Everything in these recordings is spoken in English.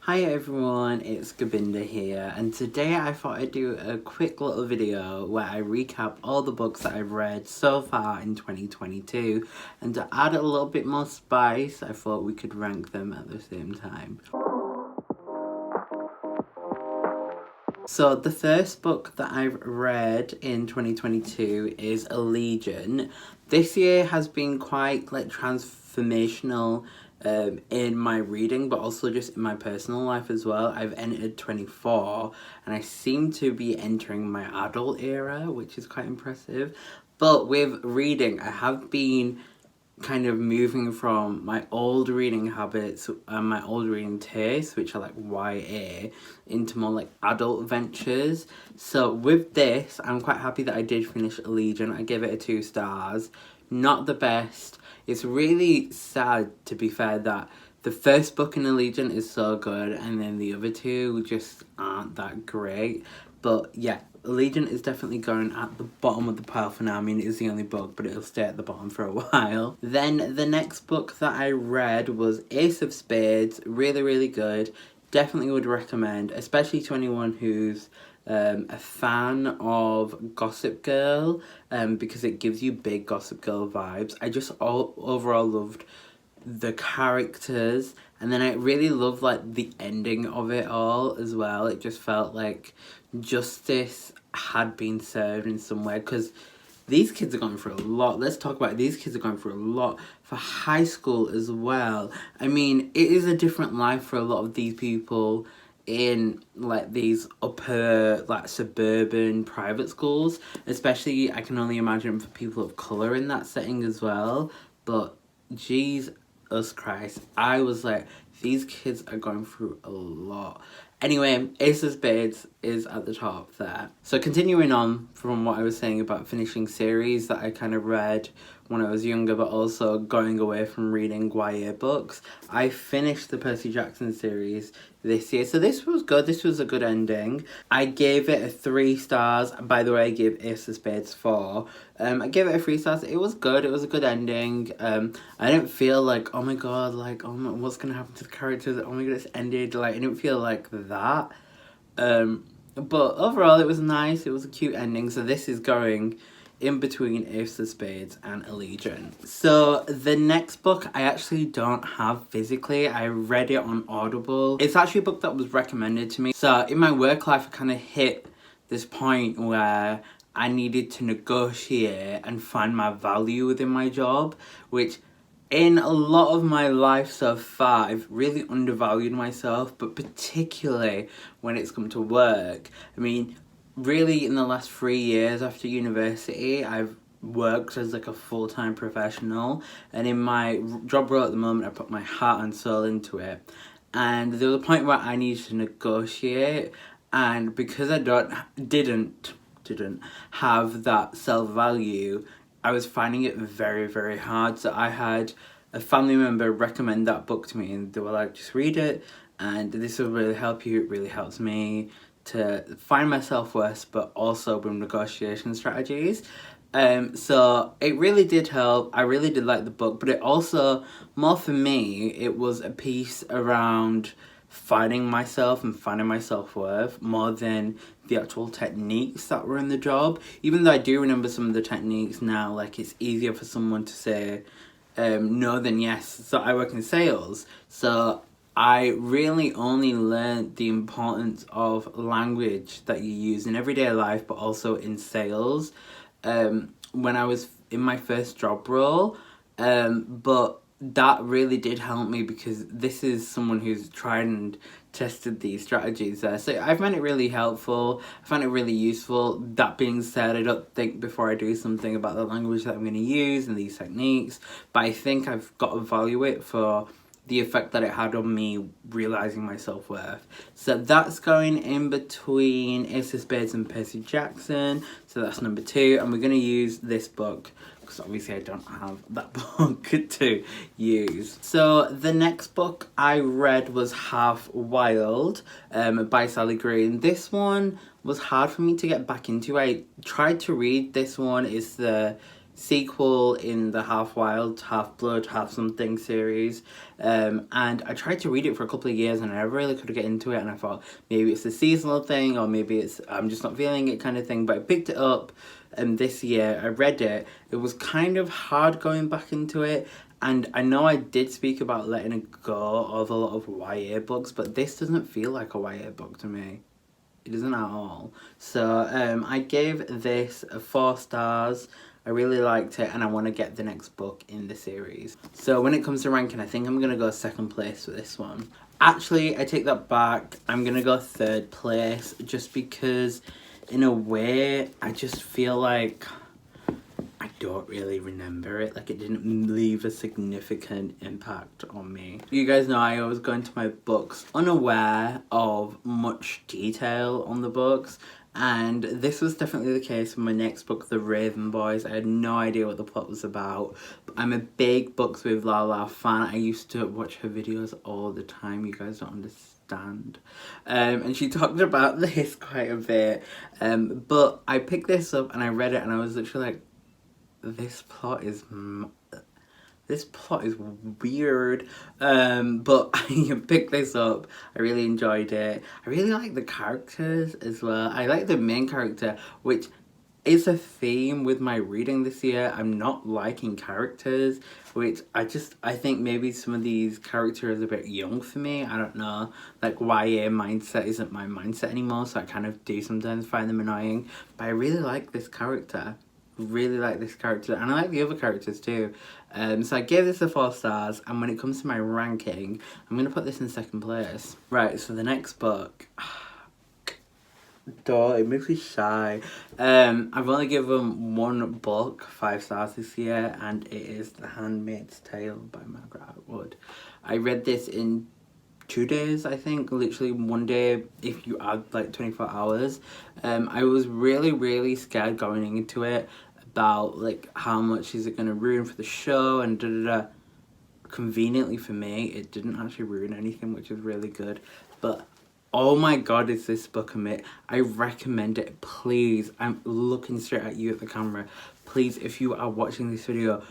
Hi everyone, it's Gobinda here, and today I thought I'd do a quick little video where I recap all the books that I've read so far in 2022, and to add a little bit more spice, I thought we could rank them at the same time. So the first book that I've read in 2022 is Allegiant. This year has been quite transformational in my reading, but also just in my personal life as well. I've entered 24 and I seem to be entering my adult era, which is quite impressive. But with reading, I have been kind of moving from my old reading habits and my old reading tastes, which are like YA, into more like adult ventures. So with this, I'm quite happy that I did finish Allegiant. I gave it a 2 stars. Not the best. It's really sad, to be fair, that the first book in Allegiant is so good and then the other two just aren't that great. But yeah, Allegiant is definitely going at the bottom of the pile for now. I mean, it is the only book, but it'll stay at the bottom for a while. Then the next book that I read was Ace of Spades. Really, really good. Definitely would recommend, especially to anyone who's a fan of Gossip Girl, because it gives you big Gossip Girl vibes. I just overall loved the characters, and then I really loved like the ending of it all as well. It just felt like justice had been served in some way, because these kids are going through a lot. Let's talk about it. These kids are going through a lot for high school as well. I mean, it is a different life for a lot of these people in like these upper like suburban private schools, especially I can only imagine for people of colour in that setting as well. But Jesus Christ, I was like, these kids are going through a lot. Anyway, Ace of Spades is at the top there. So continuing on from what I was saying about finishing series that I kind of read when I was younger, but also going away from reading YA books, I finished the Percy Jackson series this year. So this was good. This was a good ending. I gave it a 3 stars. By the way, I gave Ace of Spades 4. I gave it a 3 stars. It was good. It was a good ending. I didn't feel like, oh my god, like, oh my, what's gonna happen to the characters? Oh my god, it's ended. Like, I didn't feel like that. But overall, it was nice. It was a cute ending. So this is going in between Ace of Spades and Allegiant. So the next book I actually don't have physically. I read it on Audible. It's actually a book that was recommended to me. So in my work life, I kind of hit this point where I needed to negotiate and find my value within my job, which in a lot of my life so far, I've really undervalued myself, but particularly when it's come to work. I mean, really in the last 3 years after university, I've worked as like a full-time professional, and in my job role at the moment, I put my heart and soul into it. And there was a point where I needed to negotiate, and because I didn't have that self-value, I was finding it very, very hard. So I had a family member recommend that book to me, and they were like, just read it and this will really help you. It really helps me to find my self-worth, but also with negotiation strategies. So it really did help. I really did like the book, but it also, more for me, it was a piece around finding myself and finding my self-worth more than the actual techniques that were in the job. Even though I do remember some of the techniques now, like it's easier for someone to say no than yes. So I work in sales, so I really only learned the importance of language that you use in everyday life, but also in sales, when I was in my first job role. But that really did help me, because this is someone who's tried and tested these strategies there. So I find it really helpful. I find it really useful. That being said, I don't think before I do something about the language that I'm going to use and these techniques, but I think I've got to value it for the effect that it had on me realising my self-worth. So that's going in between Ace of Spades and Percy Jackson. So that's number 2. And we're going to use this book, because obviously I don't have that book to use. So the next book I read was Half Wild by Sally Green. This one was hard for me to get back into. I tried to read this one. It's the sequel in the Half Wild, Half Blood, Half Something series. And I tried to read it for a couple of years and I never really could get into it, and I thought maybe it's a seasonal thing or maybe it's I'm just not feeling it kind of thing. But I picked it up this year, I read it. It was kind of hard going back into it. And I know I did speak about letting it go of a lot of YA books, but this doesn't feel like a YA book to me. It doesn't at all. So I gave this 4 stars. I really liked it and I want to get the next book in the series. So when it comes to ranking, I think I'm going to go 2nd place for this one. Actually, I take that back. I'm going to go 3rd place just because in a way I just feel like I don't really remember it. Like, it didn't leave a significant impact on me. You guys know I always go into my books unaware of much detail on the books, and this was definitely the case with my next book, The Raven Boys. I had no idea what the plot was about. But I'm a big Books with Lala fan. I used to watch her videos all the time. You guys don't understand. And she talked about this quite a bit. But I picked this up and I read it and I was literally like, this plot is weird. But I picked this up. I really enjoyed it. I really like the characters as well. I like the main character, which is a theme with my reading this year. I'm not liking characters, which I think maybe some of these characters are a bit young for me. I don't know. Like, YA mindset isn't my mindset anymore, so I kind of do sometimes find them annoying. But I really like this character. Really like this character, and I like the other characters too. So I gave this 4 stars, and when it comes to my ranking, I'm going to put this in 2nd place. Right, so the next book, it makes me shy. I've only given one book 5 stars this year, and it is The Handmaid's Tale by Margaret Atwood. I read this in 2 days, I think, literally one day if you add like 24 hours. I was really scared going into it about like how much is it going to ruin for the show and da. Conveniently for me, it didn't actually ruin anything, which is really good. But oh my god, is this book a minute. I recommend it. Please, I'm looking straight at you at the camera. Please, if you are watching this video,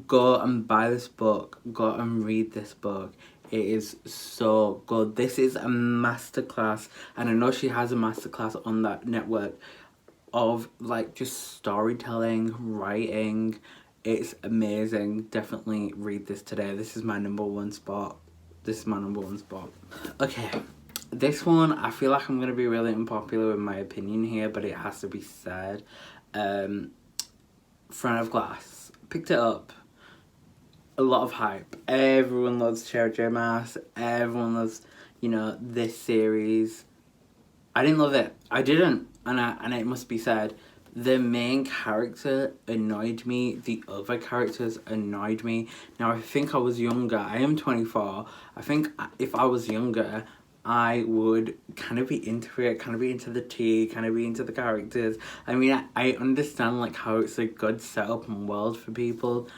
go and buy this book. Go and read this book. It is so good. This is a masterclass, and I know she has a masterclass on that network of like just storytelling, writing. It's amazing. Definitely read this today. This is my number 1 spot. Okay, this one, I feel like I'm going to be really unpopular with my opinion here, but it has to be said. Front of Glass. Picked it up. A lot of hype. Everyone loves Sarah J. Maas. Everyone loves, this series. I didn't love it. I didn't. And it must be said, the main character annoyed me. The other characters annoyed me. Now, I think I was younger. I am 24. I think if I was younger, I would kind of be into it, kind of be into the tea, kind of be into the characters. I mean, I understand like how it's a good setup and world for people.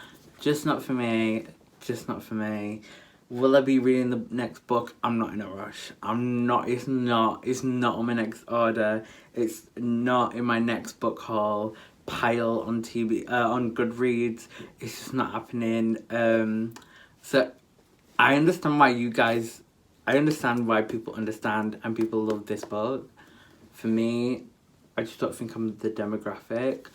Just not for me. Just not for me. Will I be reading the next book? I'm not in a rush. It's not on my next order. It's not in my next book haul pile on on Goodreads. It's just not happening. So I understand why people understand and people love this book. For me, I just don't think I'm the demographic.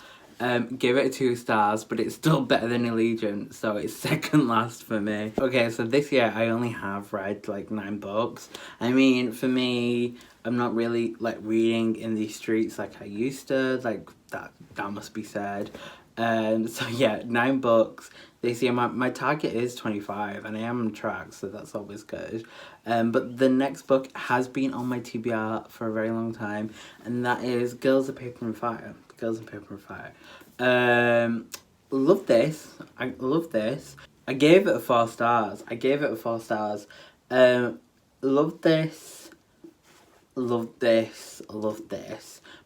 Give it 2 stars, but it's still better than Allegiant, so it's 2nd last for me. Okay, so this year I only have read like 9 books. I mean, for me, I'm not really like reading in these streets like I used to, like that must be said. So yeah, 9 books. This year my target is 25 and I am on track, so that's always good. But the next book has been on my TBR for a very long time, and that is Girls of Paper and Fire. Love this. I love this. I gave it 4 stars. Love this.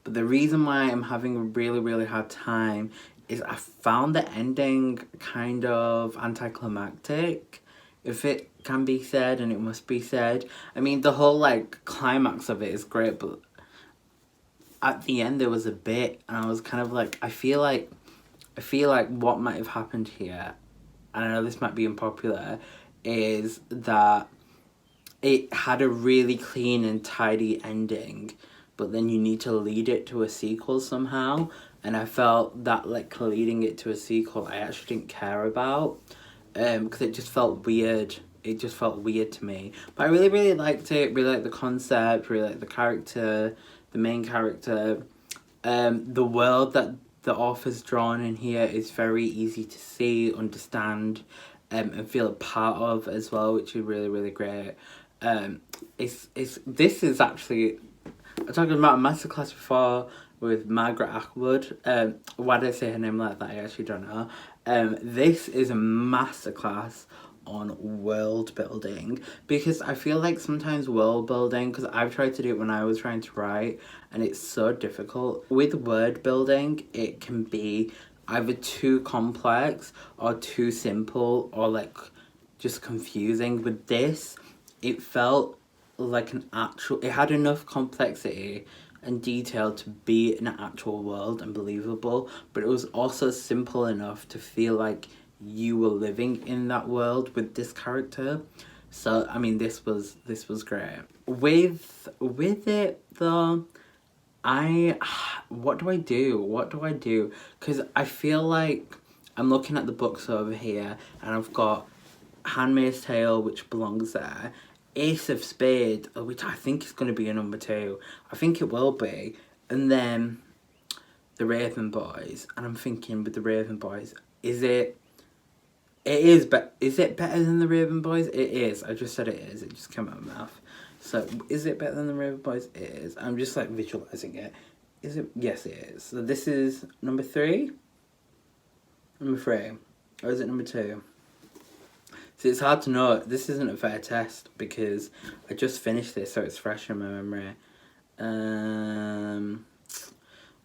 But the reason why I'm having a really hard time is I found the ending kind of anticlimactic, if it can be said, and it must be said. I mean, the whole like climax of it is great, but at the end there was a bit and I was kind of like, I feel like I feel like what might have happened here, and I know this might be unpopular, is that it had a really clean and tidy ending, but then you need to lead it to a sequel somehow. And I felt that, like, leading it to a sequel, I actually didn't care about, because it just felt weird. It just felt weird to me. But I really, really liked it. Really liked the concept. Really liked the character, the main character. The world that the author's drawn in here is very easy to see, understand, and feel a part of as well, which is really, really great. This is actually, I was talking about a masterclass before with Margaret Atwood. Why did I say her name like that? I actually don't know. This is a masterclass on world building, because I feel like sometimes world building, because I've tried to do it when I was trying to write, and it's so difficult. With word building, it can be either too complex or too simple, or like just confusing. With this, it felt like an actual, it had enough complexity and detail to be an actual world and believable, but it was also simple enough to feel like you were living in that world with this character. So I mean, this was great. With it though, I what do I do? Because I feel like I'm looking at the books over here, and I've got Handmaid's Tale, which belongs there. Ace of Spades, which I think is going to be a number 2. I think it will be. And then The Raven Boys. And I'm thinking, with The Raven Boys, is it is it better than The Raven Boys? It is. I just said it is. It just came out of my mouth. So, is it better than The Raven Boys? It is. I'm just like visualizing it. Is it? Yes, it is. So this is number 3? Number 3. Or is it number 2? So it's hard to know. This isn't a fair test because I just finished this, so it's fresh in my memory.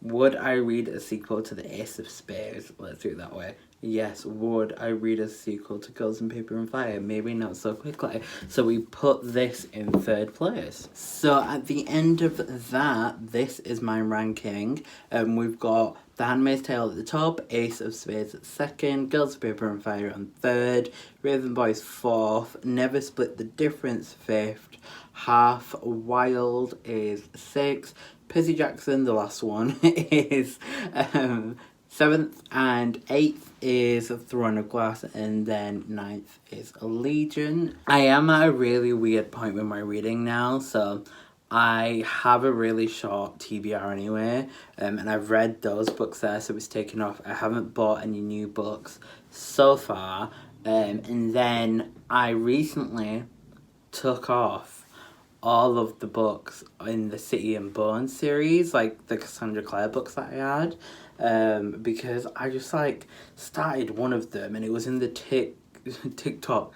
Would I read a sequel to The Ace of Spades? Let's do it that way. Yes, would I read a sequel to Girls and Paper and Fire? Maybe not so quickly. So we put this in 3rd place. So at the end of that, this is my ranking. We've got The Handmaid's Tale at the top, Ace of Spades at 2nd, Girls of Paper and Fire on 3rd, Raven Boys 4th, Never Split the Difference 5th, Half Wild is 6th, Percy Jackson, the last one, is 7th, and 8th is Throne of Glass, and then 9th is Legion. I am at a really weird point with my reading now, so I have a really short TBR anyway, and I've read those books there, so it's taken off. I haven't bought any new books so far, and then I recently took off all of the books in the City and Bones series, like the Cassandra Clare books that I had, because I just like started one of them and it was in the TikTok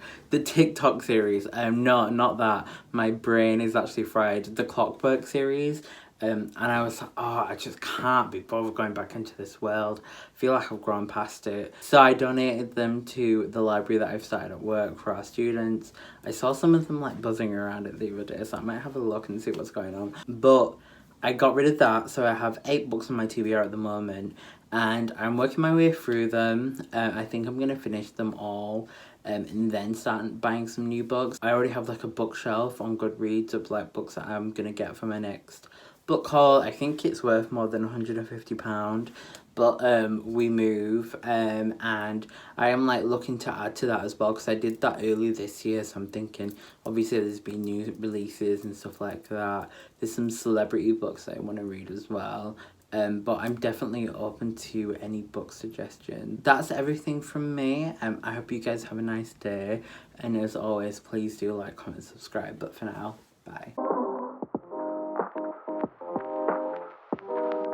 series. No, not that. My brain is actually fried. The Clockwork series. And I was like, oh, I just can't be bothered going back into this world. I feel like I've grown past it. So I donated them to the library that I've started at work for our students. I saw some of them like buzzing around it the other day, so I might have a look and see what's going on. But I got rid of that, so I have 8 books on my TBR at the moment. And I'm working my way through them. I think I'm going to finish them all. And then start buying some new books. I already have like a bookshelf on Goodreads of like books that I'm going to get for my next book haul. I think it's worth more than £150, but we move, and I am like looking to add to that as well, because I did that earlier this year, so I'm thinking obviously there's been new releases and stuff like that. There's some celebrity books that I want to read as well. But I'm definitely open to any book suggestion. That's everything from me. I hope you guys have a nice day, and as always, please do like, comment, subscribe. But for now, bye.